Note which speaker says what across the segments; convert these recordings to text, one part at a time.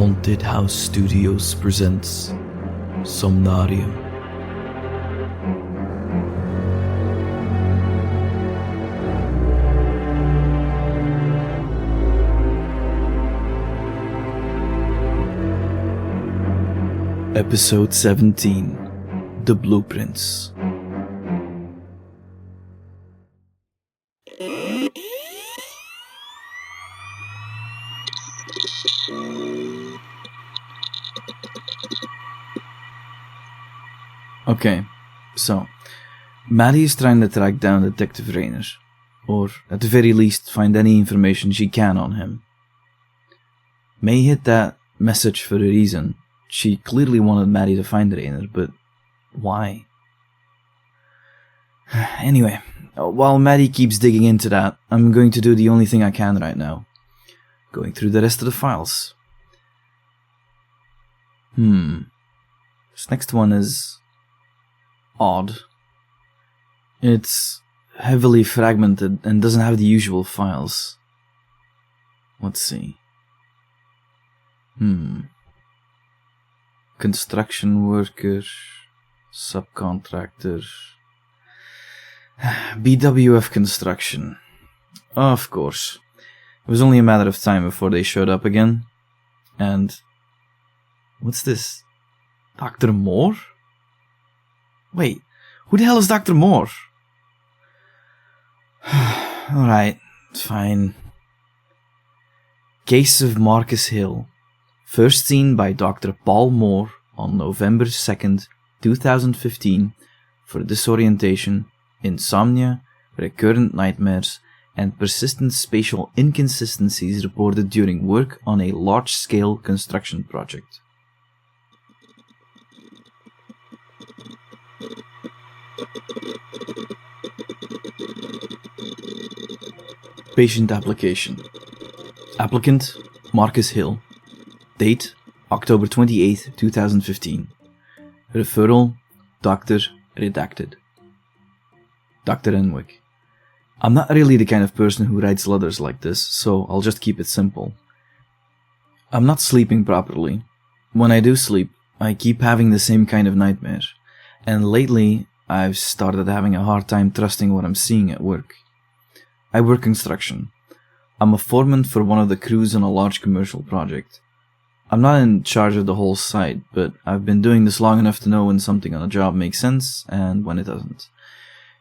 Speaker 1: Haunted House Studios presents Somnarium. Episode 17, The Blueprints. Okay, so Maddie is trying to track down Detective Rayner, or at the very least find any information she can on him. May hit that message for a reason. She clearly wanted Maddie to find Rayner, but why? Anyway, while Maddie keeps digging into that, I'm going to do the only thing I can right now. Going through the rest of the files. This next one is odd. It's heavily fragmented and doesn't have the usual files. Let's see. Construction worker, subcontractor, BWF construction. Of course. It was only a matter of time before they showed up again. And what's this? Dr. Moore? Wait, who the hell is Dr. Moore? Alright, fine. Case of Marcus Hill. First seen by Dr. Paul Moore on November 2nd, 2015 for disorientation, insomnia, recurrent nightmares, and persistent spatial inconsistencies reported during work on a large-scale construction project. Patient application. Applicant, Marcus Hill. Date, October 28, 2015. Referral, Dr. Redacted. Dr. Renwyck. I'm not really the kind of person who writes letters like this, so I'll just keep it simple. I'm not sleeping properly. When I do sleep, I keep having the same kind of nightmare, and lately I've started having a hard time trusting what I'm seeing at work. I work construction. I'm a foreman for one of the crews on a large commercial project. I'm not in charge of the whole site, but I've been doing this long enough to know when something on a job makes sense and when it doesn't.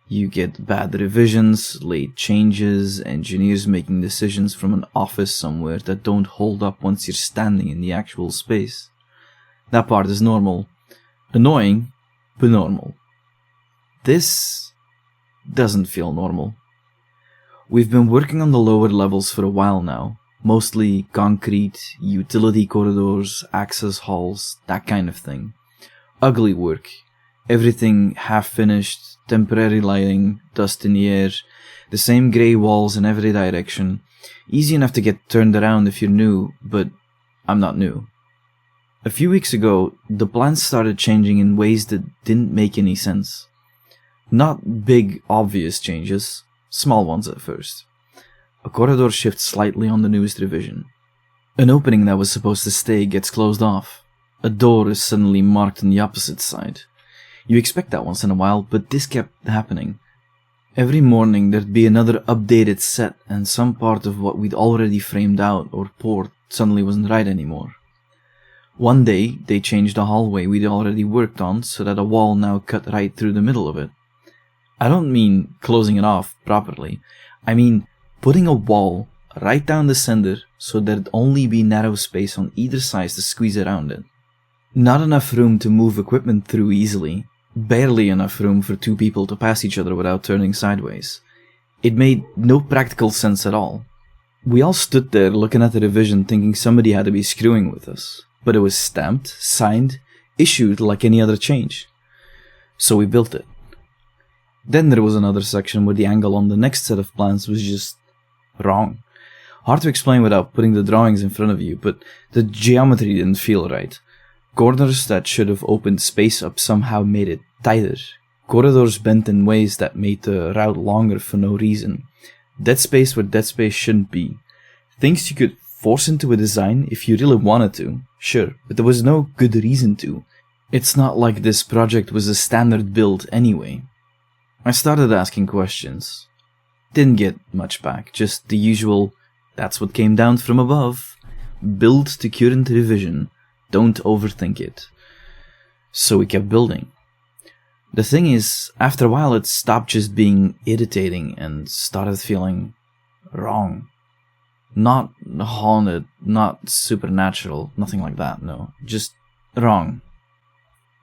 Speaker 1: You get bad revisions, late changes, engineers making decisions from an office somewhere that don't hold up once you're standing in the actual space. That part is normal. Annoying, but normal. This doesn't feel normal. We've been working on the lower levels for a while now. Mostly concrete, utility corridors, access halls, that kind of thing. Ugly work. Everything half-finished, temporary lighting, dust in the air, the same grey walls in every direction. Easy enough to get turned around if you're new, but I'm not new. A few weeks ago, the plans started changing in ways that didn't make any sense. Not big, obvious changes, small ones at first. A corridor shifts slightly on the newest revision. An opening that was supposed to stay gets closed off. A door is suddenly marked on the opposite side. You expect that once in a while, but this kept happening. Every morning there'd be another updated set, and some part of what we'd already framed out or poured suddenly wasn't right anymore. One day, they changed the hallway we'd already worked on so that a wall now cut right through the middle of it. I don't mean closing it off properly. I mean putting a wall right down the center so there'd only be narrow space on either side to squeeze around it. Not enough room to move equipment through easily. Barely enough room for two people to pass each other without turning sideways. It made no practical sense at all. We all stood there looking at the revision thinking somebody had to be screwing with us. But it was stamped, signed, issued like any other change. So we built it. Then there was another section where the angle on the next set of plans was just wrong. Hard to explain without putting the drawings in front of you, but the geometry didn't feel right. Corners that should have opened space up somehow made it tighter. Corridors bent in ways that made the route longer for no reason. Dead space where dead space shouldn't be. Things you could force into a design if you really wanted to, sure, but there was no good reason to. It's not like this project was a standard build anyway. I started asking questions. Didn't get much back, just the usual, that's what came down from above. Build to current revision, don't overthink it. So we kept building. The thing is, after a while it stopped just being irritating and started feeling wrong. Not haunted, not supernatural, nothing like that, no. Just wrong.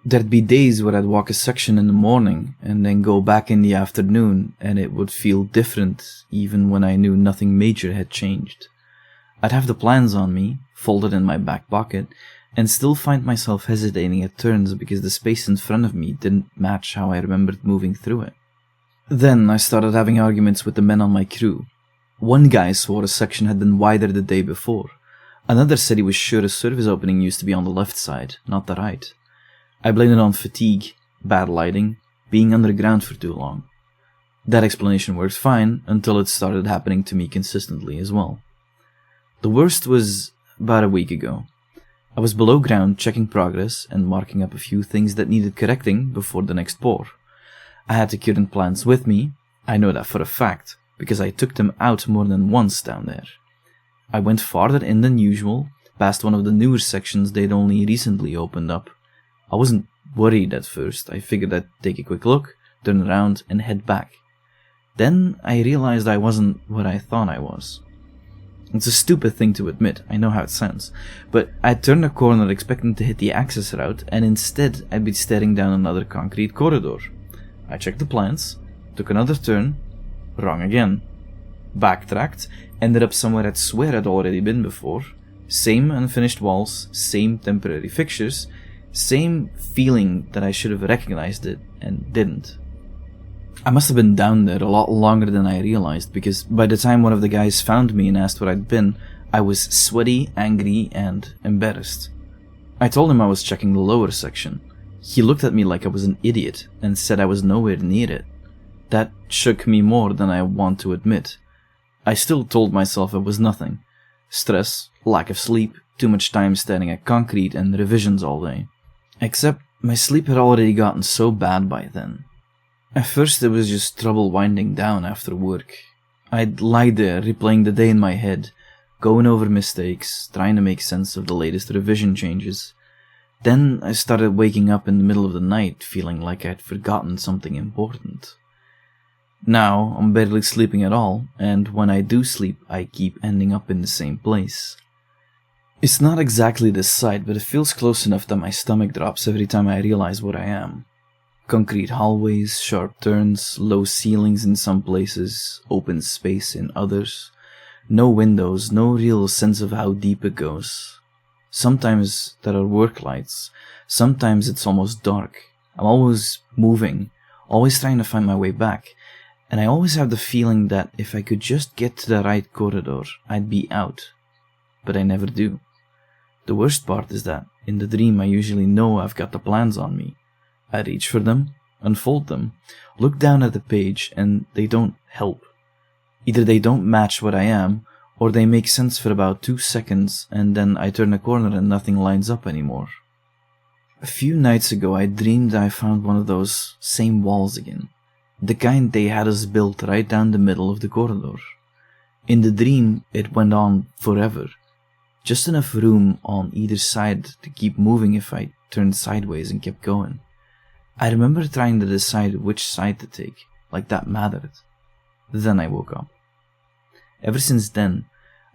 Speaker 1: There'd be days where I'd walk a section in the morning and then go back in the afternoon and it would feel different even when I knew nothing major had changed. I'd have the plans on me, folded in my back pocket, and still find myself hesitating at turns because the space in front of me didn't match how I remembered moving through it. Then I started having arguments with the men on my crew. One guy swore a section had been wider the day before. Another said he was sure a service opening used to be on the left side, not the right. I blamed it on fatigue, bad lighting, being underground for too long. That explanation worked fine until it started happening to me consistently as well. The worst was about a week ago. I was below ground checking progress and marking up a few things that needed correcting before the next pour. I had the current plans with me, I know that for a fact, because I took them out more than once down there. I went farther in than usual, past one of the newer sections they'd only recently opened up. I wasn't worried at first. I figured I'd take a quick look, turn around, and head back. Then I realized I wasn't what I thought I was. It's a stupid thing to admit, I know how it sounds, but I turned a corner expecting to hit the access route, and instead I'd be staring down another concrete corridor. I checked the plans, took another turn, wrong again. Backtracked, ended up somewhere I'd swear I'd already been before. Same unfinished walls, same temporary fixtures, same feeling that I should have recognized it and didn't. I must have been down there a lot longer than I realized, because by the time one of the guys found me and asked where I'd been, I was sweaty, angry, and embarrassed. I told him I was checking the lower section. He looked at me like I was an idiot and said I was nowhere near it. That shook me more than I want to admit. I still told myself it was nothing. Stress, lack of sleep, too much time staring at concrete, and revisions all day. Except my sleep had already gotten so bad by then. At first it was just trouble winding down after work. I'd lie there replaying the day in my head, going over mistakes, trying to make sense of the latest revision changes. Then I started waking up in the middle of the night feeling like I'd forgotten something important. Now I'm barely sleeping at all, and when I do sleep I keep ending up in the same place. It's not exactly this side, but it feels close enough that my stomach drops every time I realize what I am. Concrete hallways, sharp turns, low ceilings in some places, open space in others. No windows, no real sense of how deep it goes. Sometimes there are work lights, sometimes it's almost dark. I'm always moving, always trying to find my way back, and I always have the feeling that if I could just get to the right corridor, I'd be out. But I never do. The worst part is that, in the dream I usually know I've got the plans on me. I reach for them, unfold them, look down at the page, and they don't help. Either they don't match what I am, or they make sense for about 2 seconds, and then I turn a corner and nothing lines up anymore. A few nights ago I dreamed I found one of those same walls again, the kind they had us built right down the middle of the corridor. In the dream it went on forever, just enough room on either side to keep moving if I turned sideways and kept going. I remember trying to decide which side to take, like that mattered. Then I woke up. Ever since then,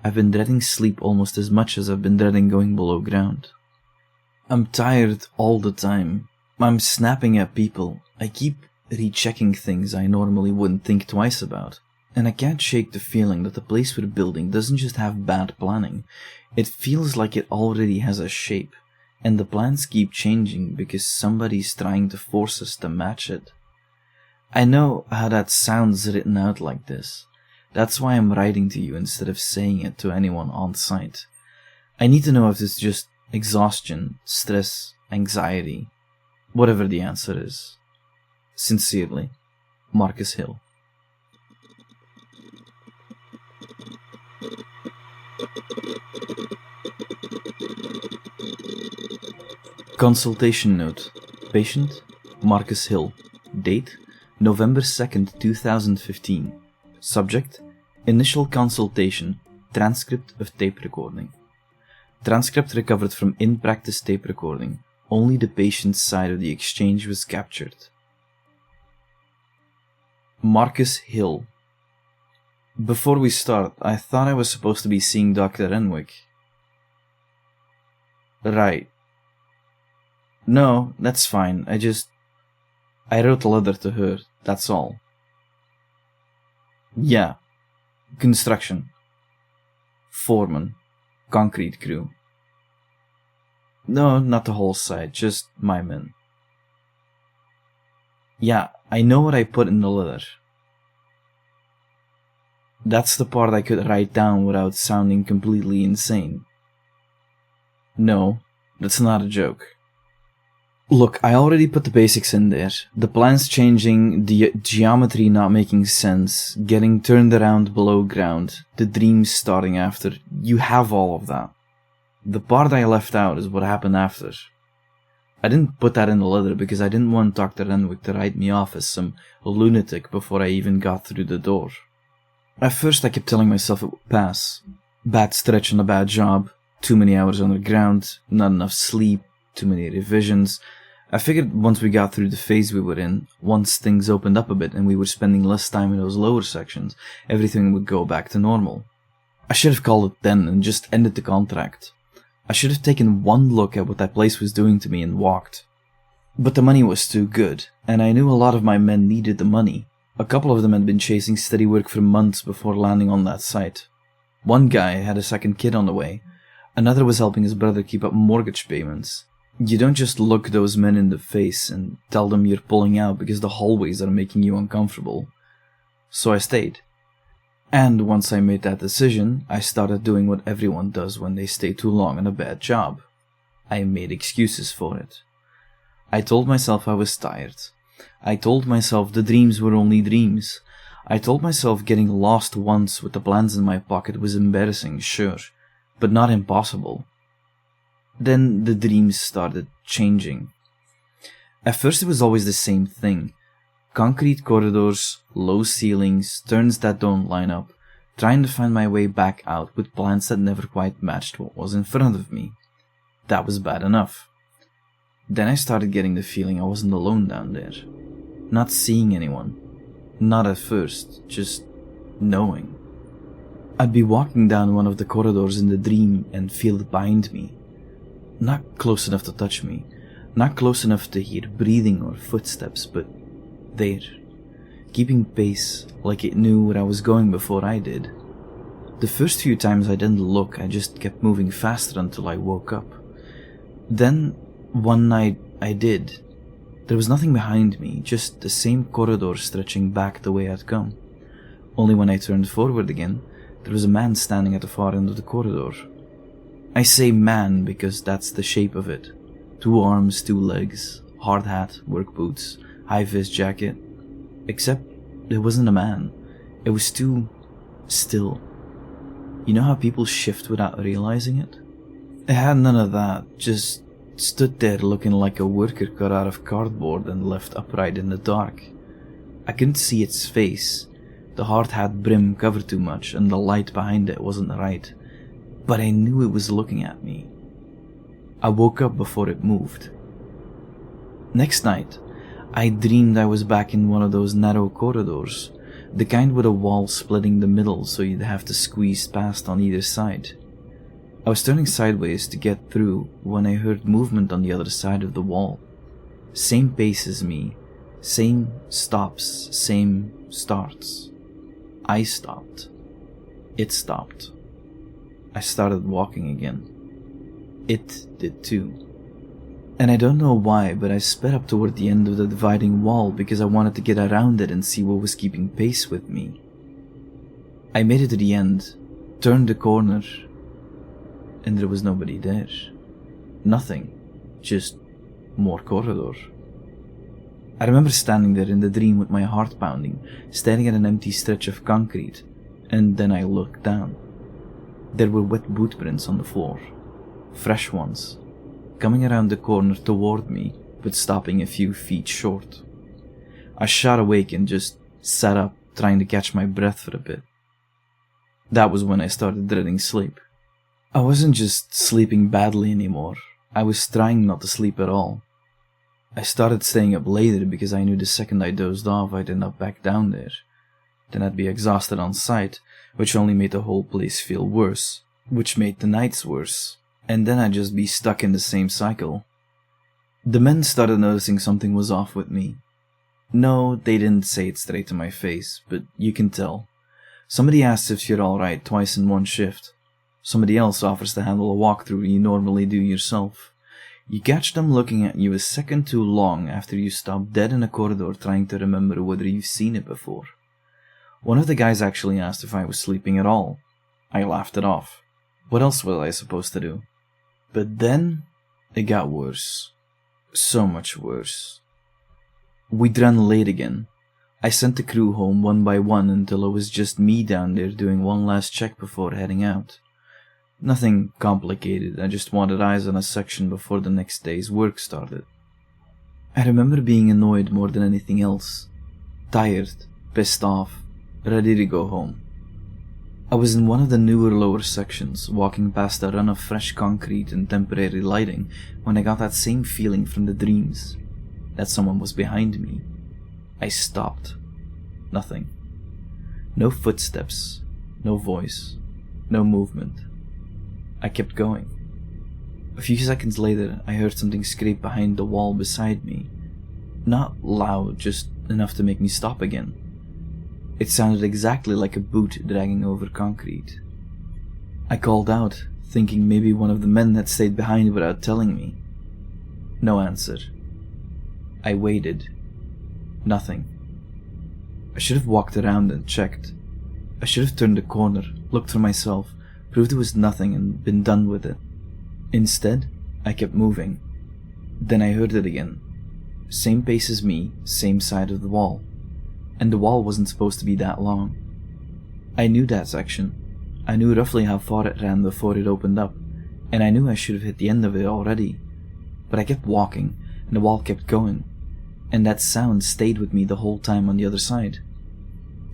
Speaker 1: I've been dreading sleep almost as much as I've been dreading going below ground. I'm tired all the time. I'm snapping at people. I keep rechecking things I normally wouldn't think twice about. And I can't shake the feeling that the place we're building doesn't just have bad planning. It feels like it already has a shape. And the plans keep changing because somebody's trying to force us to match it. I know how that sounds written out like this. That's why I'm writing to you instead of saying it to anyone on site. I need to know if it's just exhaustion, stress, anxiety, whatever the answer is. Sincerely, Marcus Hill. Consultation note. Patient, Marcus Hill. Date, November 2nd, 2015. Subject, initial consultation, transcript of tape recording. Transcript recovered from in-practice tape recording. Only the patient's side of the exchange was captured. Marcus Hill. Before we start, I thought I was supposed to be seeing Dr. Renwyck. Right. No, that's fine. I wrote a letter to her, that's all. Yeah. Construction. Foreman. Concrete crew. No, not the whole site, just my men. Yeah, I know what I put in the letter. That's the part I could write down without sounding completely insane. No, that's not a joke. Look, I already put the basics in there. The plans changing, the geometry not making sense, getting turned around below ground, the dreams starting after. You have all of that. The part I left out is what happened after. I didn't put that in the letter because I didn't want Dr. Renwyck to write me off as some lunatic before I even got through the door. At first I kept telling myself it would pass. Bad stretch and a bad job, too many hours underground, not enough sleep, too many revisions. I figured once we got through the phase we were in, once things opened up a bit and we were spending less time in those lower sections, everything would go back to normal. I should have called it then and just ended the contract. I should have taken one look at what that place was doing to me and walked. But the money was too good, and I knew a lot of my men needed the money. A couple of them had been chasing steady work for months before landing on that site. One guy had a second kid on the way. Another was helping his brother keep up mortgage payments. You don't just look those men in the face and tell them you're pulling out because the hallways are making you uncomfortable. So I stayed. And once I made that decision, I started doing what everyone does when they stay too long on a bad job. I made excuses for it. I told myself I was tired. I told myself the dreams were only dreams. I told myself getting lost once with the plans in my pocket was embarrassing, sure, but not impossible. Then the dreams started changing. At first it was always the same thing. Concrete corridors, low ceilings, turns that don't line up, trying to find my way back out with plans that never quite matched what was in front of me. That was bad enough. Then I started getting the feeling I wasn't alone down there. Not seeing anyone. Not at first, just knowing. I'd be walking down one of the corridors in the dream and feel it behind me. Not close enough to touch me, not close enough to hear breathing or footsteps, but there, keeping pace like it knew where I was going before I did. The first few times I didn't look, I just kept moving faster until I woke up. Then, one night, I did. There was nothing behind me, just the same corridor stretching back the way I'd come. Only when I turned forward again, there was a man standing at the far end of the corridor. I say man because that's the shape of it. 2 arms, 2 legs, hard hat, work boots, high-vis jacket. Except it wasn't a man. It was too still. You know how people shift without realizing it? It had none of that, just stood there looking like a worker cut out of cardboard and left upright in the dark. I couldn't see its face. The hard hat brim covered too much and the light behind it wasn't right. But I knew it was looking at me. I woke up before it moved. Next night, I dreamed I was back in one of those narrow corridors, the kind with a wall splitting the middle so you'd have to squeeze past on either side. I was turning sideways to get through when I heard movement on the other side of the wall. Same pace as me, same stops, same starts. I stopped. It stopped. I started walking again. It did too. And I don't know why, but I sped up toward the end of the dividing wall because I wanted to get around it and see what was keeping pace with me. I made it to the end, turned the corner, and there was nobody there. Nothing. Just more corridor. I remember standing there in the dream with my heart pounding, staring at an empty stretch of concrete, and then I looked down. There were wet boot prints on the floor. Fresh ones. coming around the corner toward me, but stopping a few feet short. I shot awake and just sat up, trying to catch my breath for a bit. That was when I started dreading sleep. I wasn't just sleeping badly anymore, I was trying not to sleep at all. I started staying up later because I knew the second I dozed off I'd end up back down there. Then I'd be exhausted on sight, which only made the whole place feel worse, which made the nights worse, and then I'd just be stuck in the same cycle. The men started noticing something was off with me. No, they didn't say it straight to my face, but you can tell. Somebody asks if you're alright twice in one shift. Somebody else offers to handle a walkthrough you normally do yourself. You catch them looking at you a second too long after you stop dead in a corridor trying to remember whether you've seen it before. One of the guys actually asked if I was sleeping at all. I laughed it off. What else was I supposed to do? But then, it got worse. So much worse. We'd run late again. I sent the crew home one by one until it was just me down there doing one last check before heading out. Nothing complicated, I just wanted eyes on a section before the next day's work started. I remember being annoyed more than anything else. Tired, pissed off, ready to go home. I was in one of the newer lower sections, walking past a run of fresh concrete and temporary lighting, when I got that same feeling from the dreams, that someone was behind me. I stopped. Nothing. No footsteps, no voice, no movement. I kept going. A few seconds later, I heard something scrape behind the wall beside me. Not loud, just enough to make me stop again. It sounded exactly like a boot dragging over concrete. I called out, thinking maybe one of the men had stayed behind without telling me. No answer. I waited. Nothing. I should have walked around and checked. I should have turned the corner, looked for myself, proved it was nothing and been done with it. Instead, I kept moving. Then I heard it again. Same pace as me, same side of the wall. And the wall wasn't supposed to be that long. I knew that section. I knew roughly how far it ran before it opened up, and I knew I should have hit the end of it already. But I kept walking, and the wall kept going, and that sound stayed with me the whole time on the other side.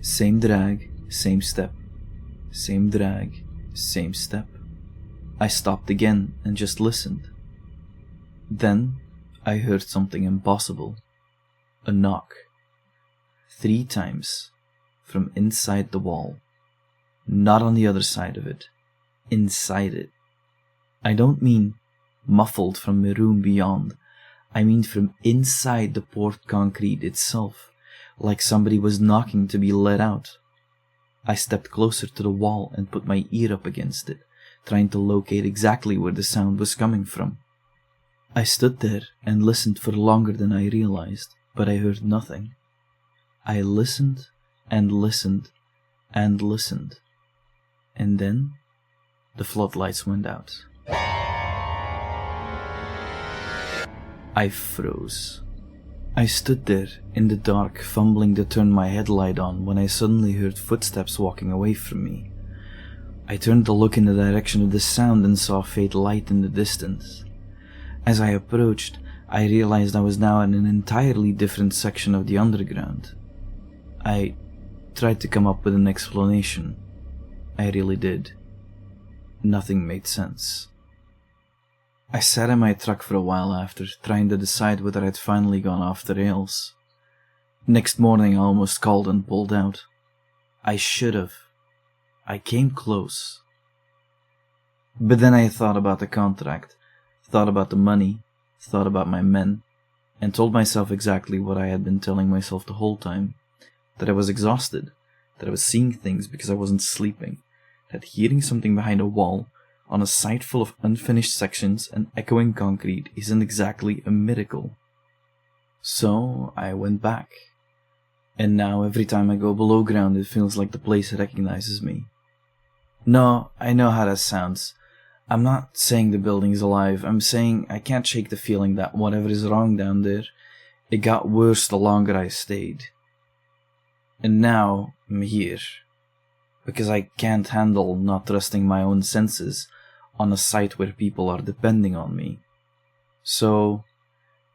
Speaker 1: Same drag, same step. Same drag, same step. I stopped again and just listened. Then I heard something impossible. A knock. 3 times. From inside the wall. Not on the other side of it. Inside it. I don't mean muffled from a room beyond. I mean from inside the poured concrete itself. Like somebody was knocking to be let out. I stepped closer to the wall and put my ear up against it, trying to locate exactly where the sound was coming from. I stood there and listened for longer than I realized, but I heard nothing. I listened and listened and listened, and then the floodlights went out. I froze. I stood there in the dark, fumbling to turn my headlight on when I suddenly heard footsteps walking away from me. I turned to look in the direction of the sound and saw a faint light in the distance. As I approached, I realized I was now in an entirely different section of the underground. I tried to come up with an explanation. I really did. Nothing made sense. I sat in my truck for a while after, trying to decide whether I'd finally gone off the rails. Next morning I almost called and pulled out. I should have. I came close. But then I thought about the contract, thought about the money, thought about my men, and told myself exactly what I had been telling myself the whole time. That I was exhausted, that I was seeing things because I wasn't sleeping, that hearing something behind a wall, on a site full of unfinished sections and echoing concrete isn't exactly a miracle. So I went back. And now every time I go below ground it feels like the place recognizes me. No, I know how that sounds. I'm not saying the building's alive, I'm saying I can't shake the feeling that whatever is wrong down there, it got worse the longer I stayed. And now I'm here. Because I can't handle not trusting my own senses on a site where people are depending on me. So,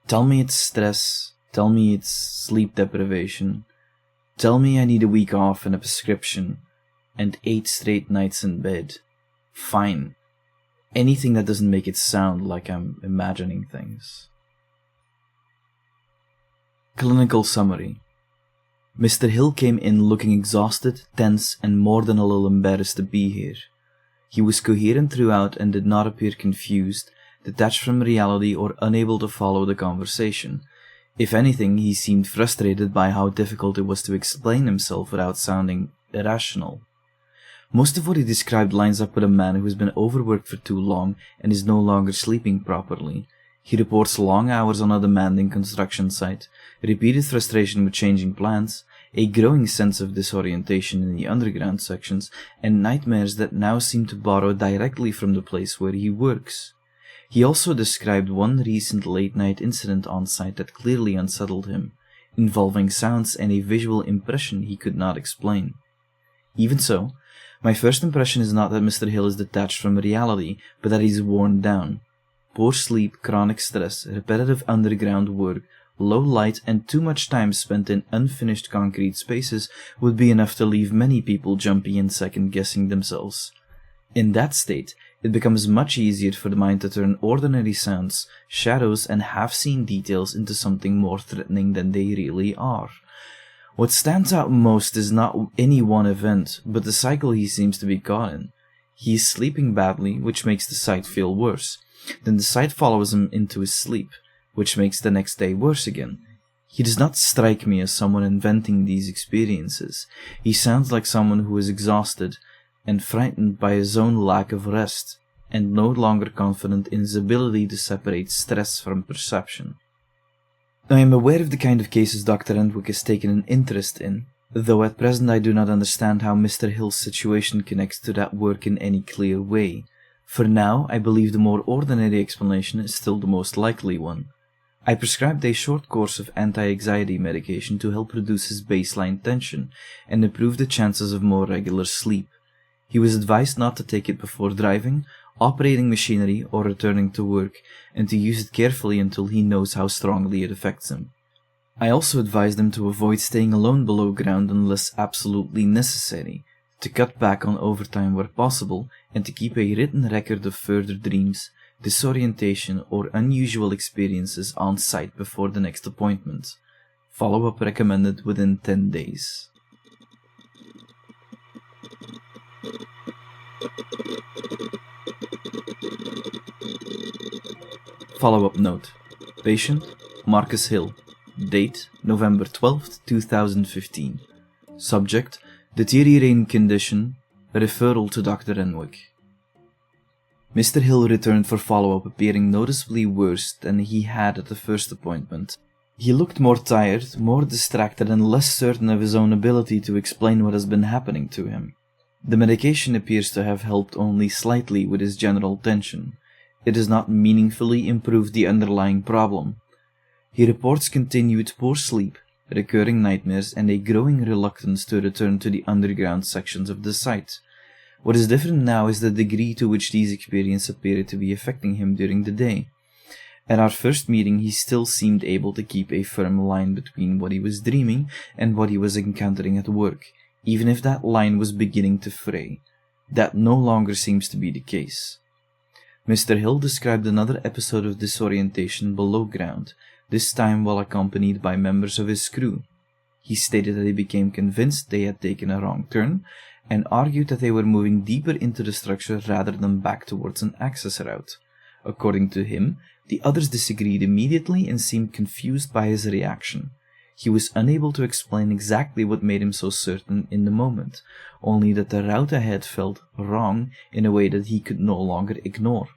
Speaker 1: tell me it's stress, tell me it's sleep deprivation, tell me I need a week off and a prescription, and 8 straight nights in bed. Fine. Anything that doesn't make it sound like I'm imagining things. Clinical summary. Mr. Hill came in looking exhausted, tense, and more than a little embarrassed to be here. He was coherent throughout and did not appear confused, detached from reality, or unable to follow the conversation. If anything, he seemed frustrated by how difficult it was to explain himself without sounding irrational. Most of what he described lines up with a man who has been overworked for too long and is no longer sleeping properly. He reports long hours on a demanding construction site, repeated frustration with changing plans, a growing sense of disorientation in the underground sections, and nightmares that now seem to borrow directly from the place where he works. He also described one recent late-night incident on site that clearly unsettled him, involving sounds and a visual impression he could not explain. Even so, my first impression is not that Mr. Hill is detached from reality, but that he's worn down. Poor sleep, chronic stress, repetitive underground work, low light, and too much time spent in unfinished concrete spaces would be enough to leave many people jumpy and second-guessing themselves. In that state, it becomes much easier for the mind to turn ordinary sounds, shadows, and half-seen details into something more threatening than they really are. What stands out most is not any one event, but the cycle he seems to be caught in. He is sleeping badly, which makes the sight feel worse. Then the sight follows him into his sleep, which makes the next day worse again. He does not strike me as someone inventing these experiences. He sounds like someone who is exhausted and frightened by his own lack of rest, and no longer confident in his ability to separate stress from perception. I am aware of the kind of cases Dr. Renwyck has taken an interest in, though at present I do not understand how Mr. Hill's situation connects to that work in any clear way. For now, I believe the more ordinary explanation is still the most likely one. I prescribed a short course of anti-anxiety medication to help reduce his baseline tension and improve the chances of more regular sleep. He was advised not to take it before driving, operating machinery, or returning to work, and to use it carefully until he knows how strongly it affects him. I also advised him to avoid staying alone below ground unless absolutely necessary, to cut back on overtime where possible, and to keep a written record of further dreams, disorientation, or unusual experiences on site before the next appointment. Follow-up recommended within 10 days. Follow-up note. Patient, Marcus Hill. Date, November 12th, 2015. Subject, deteriorating condition, referral to Dr. Renwyck. Mr. Hill returned for follow-up appearing noticeably worse than he had at the first appointment. He looked more tired, more distracted, and less certain of his own ability to explain what has been happening to him. The medication appears to have helped only slightly with his general tension. It has not meaningfully improved the underlying problem. He reports continued poor sleep, recurring nightmares, and a growing reluctance to return to the underground sections of the site. What is different now is the degree to which these experiences appeared to be affecting him during the day. At our first meeting, he still seemed able to keep a firm line between what he was dreaming and what he was encountering at work, even if that line was beginning to fray. That no longer seems to be the case. Mr. Hill described another episode of disorientation below ground, this time while accompanied by members of his crew. He stated that he became convinced they had taken a wrong turn, and argued that they were moving deeper into the structure rather than back towards an access route. According to him, the others disagreed immediately and seemed confused by his reaction. He was unable to explain exactly what made him so certain in the moment, only that the route ahead felt wrong in a way that he could no longer ignore.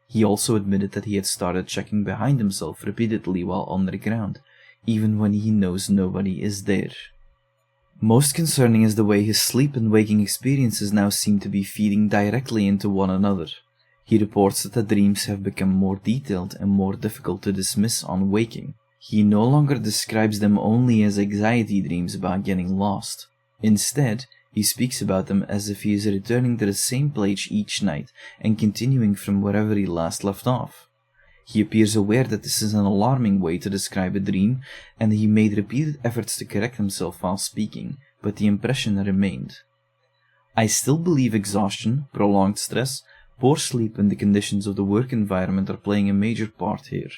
Speaker 1: He also admitted that he had started checking behind himself repeatedly while underground, even when he knows nobody is there. Most concerning is the way his sleep and waking experiences now seem to be feeding directly into one another. He reports that the dreams have become more detailed and more difficult to dismiss on waking. He no longer describes them only as anxiety dreams about getting lost. Instead, he speaks about them as if he is returning to the same place each night and continuing from wherever he last left off. He appears aware that this is an alarming way to describe a dream, and he made repeated efforts to correct himself while speaking, but the impression remained. I still believe exhaustion, prolonged stress, poor sleep, and the conditions of the work environment are playing a major part here.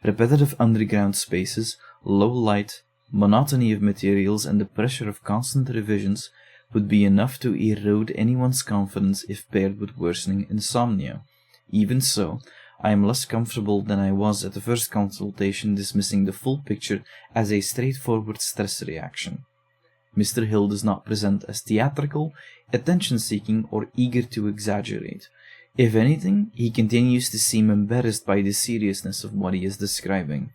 Speaker 1: Repetitive underground spaces, low light, monotony of materials, and the pressure of constant revisions would be enough to erode anyone's confidence if paired with worsening insomnia. Even so, I am less comfortable than I was at the first consultation dismissing the full picture as a straightforward stress reaction. Mr. Hill does not present as theatrical, attention-seeking, or eager to exaggerate. If anything, he continues to seem embarrassed by the seriousness of what he is describing.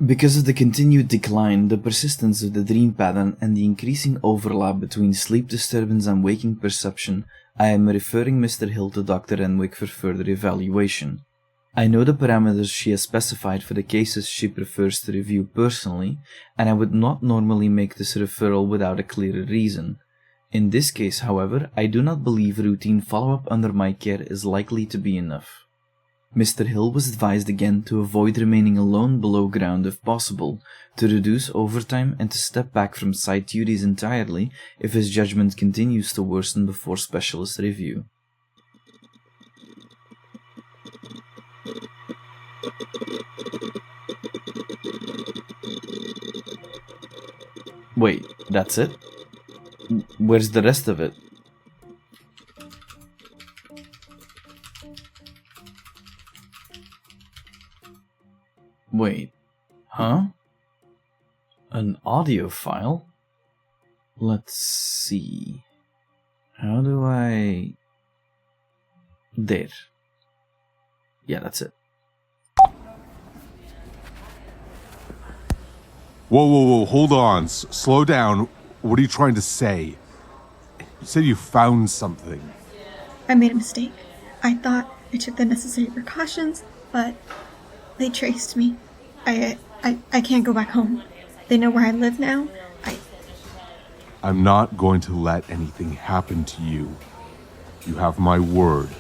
Speaker 1: Because of the continued decline, the persistence of the dream pattern, and the increasing overlap between sleep disturbance and waking perception, I am referring Mr. Hill to Dr. Renwyck for further evaluation. I know the parameters she has specified for the cases she prefers to review personally, and I would not normally make this referral without a clearer reason. In this case, however, I do not believe routine follow-up under my care is likely to be enough. Mr. Hill was advised again to avoid remaining alone below ground if possible, to reduce overtime, and to step back from site duties entirely if his judgment continues to worsen before specialist review. Wait, that's it? Where's the rest of it? Wait, huh? An audio file? Let's see. How do I... There. Yeah, that's it.
Speaker 2: Whoa, hold on. Slow down. What are you trying to say? You said you found something.
Speaker 3: I made a mistake. I thought I took the necessary precautions, but they traced me. I can't go back home. They know where I live now.
Speaker 2: I'm not going to let anything happen to you. You have my word.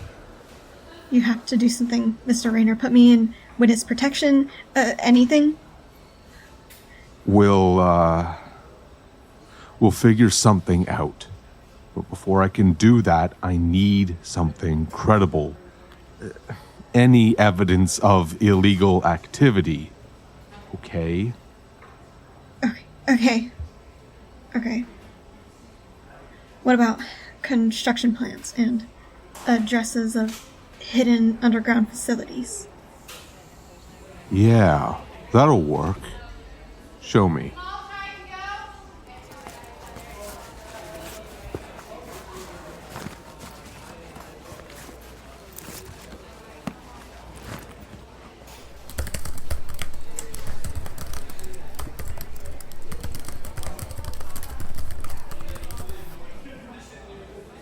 Speaker 3: You have to do something, Mr. Rayner. Put me in witness protection, anything.
Speaker 2: We'll figure something out. But before I can do that, I need something credible. Any evidence of illegal activity. Okay?
Speaker 3: Okay. What about construction plans and addresses of hidden underground facilities?
Speaker 2: Yeah, that'll work. Show me.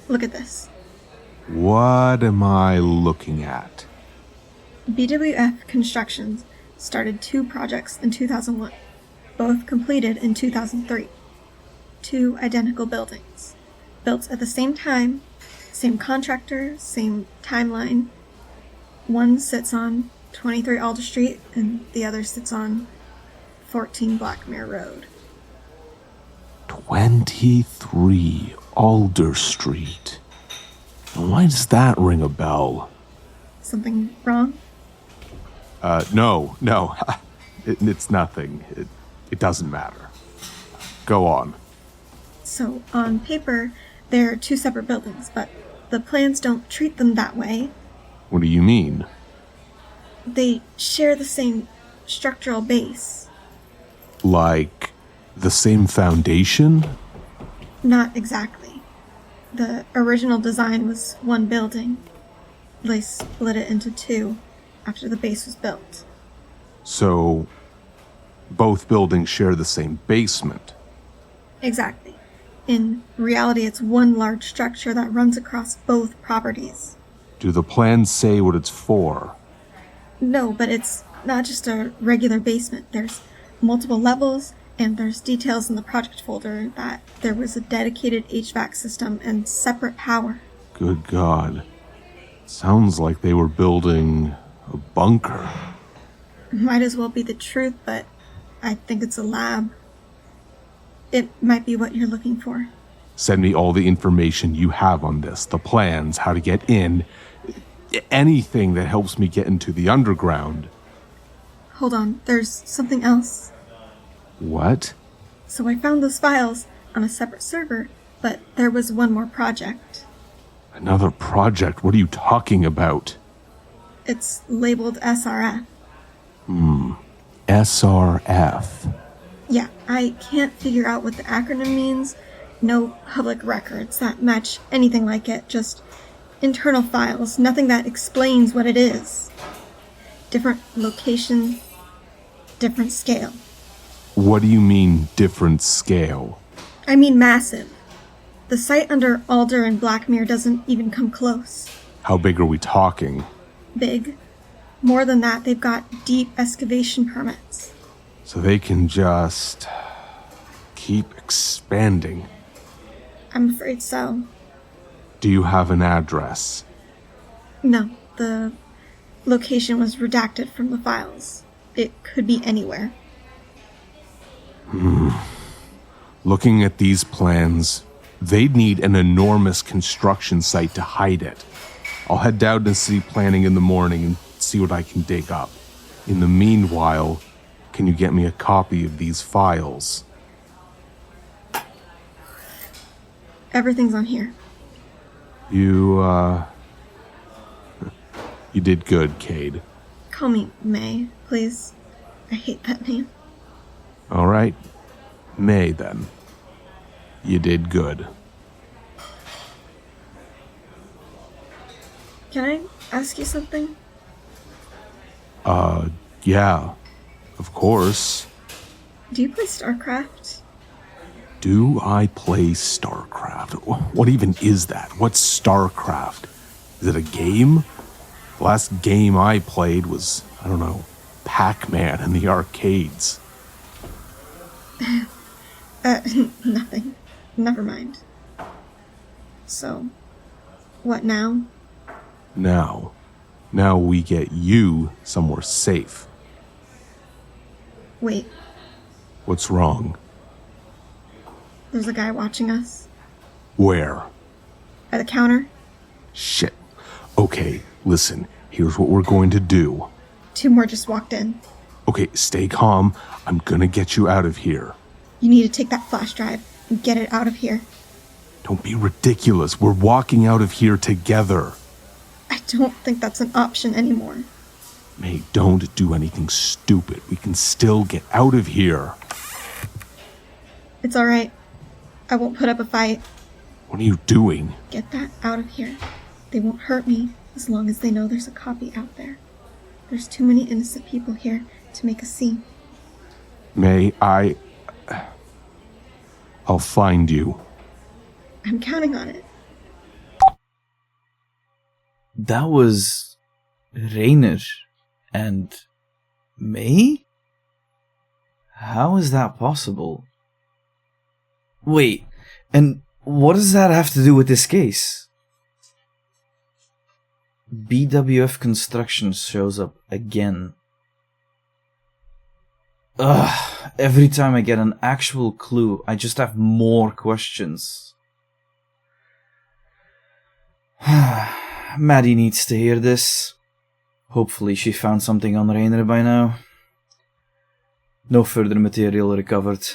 Speaker 3: Look at this.
Speaker 2: What am I looking at?
Speaker 3: BWF Constructions started 2 projects in 2001, both completed in 2003. 2 identical buildings, built at the same time, same contractor, same timeline. One sits on 23 Alder Street and the other sits on 14 Blackmere Road.
Speaker 2: 23 Alder Street. Why does that ring a bell?
Speaker 3: Something wrong?
Speaker 2: No. It's nothing. It doesn't matter. Go on.
Speaker 3: So, on paper, they're 2 separate buildings, but the plans don't treat them that way.
Speaker 2: What do you mean?
Speaker 3: They share the same structural base.
Speaker 2: Like, the same foundation?
Speaker 3: Not exactly. The original design was 1 building. They split it into 2 after the base was built.
Speaker 2: So, both buildings share the same basement?
Speaker 3: Exactly. In reality, it's 1 large structure that runs across both properties.
Speaker 2: Do the plans say what it's for?
Speaker 3: No, but it's not just a regular basement. There's multiple levels, and there's details in the project folder that there was a dedicated HVAC system and separate power.
Speaker 2: Good God. Sounds like they were building A bunker?
Speaker 3: Might as well be the truth, but I think it's a lab. It might be what you're looking for.
Speaker 2: Send me all the information you have on this, the plans, how to get in, anything that helps me get into the underground.
Speaker 3: Hold on, there's something else.
Speaker 2: What?
Speaker 3: So I found those files on a separate server, but there was one more project.
Speaker 2: Another project? What are you talking about?
Speaker 3: It's labeled SRF.
Speaker 2: SRF.
Speaker 3: Yeah, I can't figure out what the acronym means. No public records that match anything like it, just internal files, nothing that explains what it is. Different location, different scale.
Speaker 2: What do you mean, different scale?
Speaker 3: I mean massive. The site under Alder and Blackmere doesn't even come close.
Speaker 2: How big are we talking?
Speaker 3: Big. More than that, they've got deep excavation permits.
Speaker 2: So they can just keep expanding.
Speaker 3: I'm afraid so.
Speaker 2: Do you have an address?
Speaker 3: No, the location was redacted from the files. It could be anywhere.
Speaker 2: Looking at these plans, they'd need an enormous construction site to hide it. I'll head down to city planning in the morning and see what I can dig up. In the meanwhile, can you get me a copy of these files?
Speaker 3: Everything's on here.
Speaker 2: You did good, Cade.
Speaker 3: Call me May, please. I hate that name.
Speaker 2: All right. May, then. You did good.
Speaker 3: Can I ask you something?
Speaker 2: Yeah. Of course.
Speaker 3: Do you play StarCraft?
Speaker 2: Do I play StarCraft? What even is that? What's StarCraft? Is it a game? The last game I played was, I don't know, Pac-Man in the arcades.
Speaker 3: Nothing. Never mind. So, what now?
Speaker 2: Now we get you somewhere safe.
Speaker 3: Wait,
Speaker 2: What's wrong?
Speaker 3: there's a guy watching us.
Speaker 2: Where?
Speaker 3: At the counter.
Speaker 2: Shit. Okay, listen, here's what we're going to do.
Speaker 3: 2 more just walked in.
Speaker 2: Okay, stay calm. I'm gonna get you out of here.
Speaker 3: You need to take that flash drive and get it out of here.
Speaker 2: Don't be ridiculous. We're walking out of here together.
Speaker 3: I don't think that's an option anymore.
Speaker 2: May, don't do anything stupid. We can still get out of here.
Speaker 3: It's alright. I won't put up a fight.
Speaker 2: What are you doing?
Speaker 3: Get that out of here. They won't hurt me as long as they know there's a copy out there. There's too many innocent people here to make a scene.
Speaker 2: May, I'll find you.
Speaker 3: I'm counting on it.
Speaker 1: That was Rainer and May? How is that possible? Wait, and what does that have to do with this case? BWF Construction shows up again. Ugh, every time I get an actual clue, I just have more questions. Maddie needs to hear this. Hopefully she found something on Rainer by now. No further material recovered.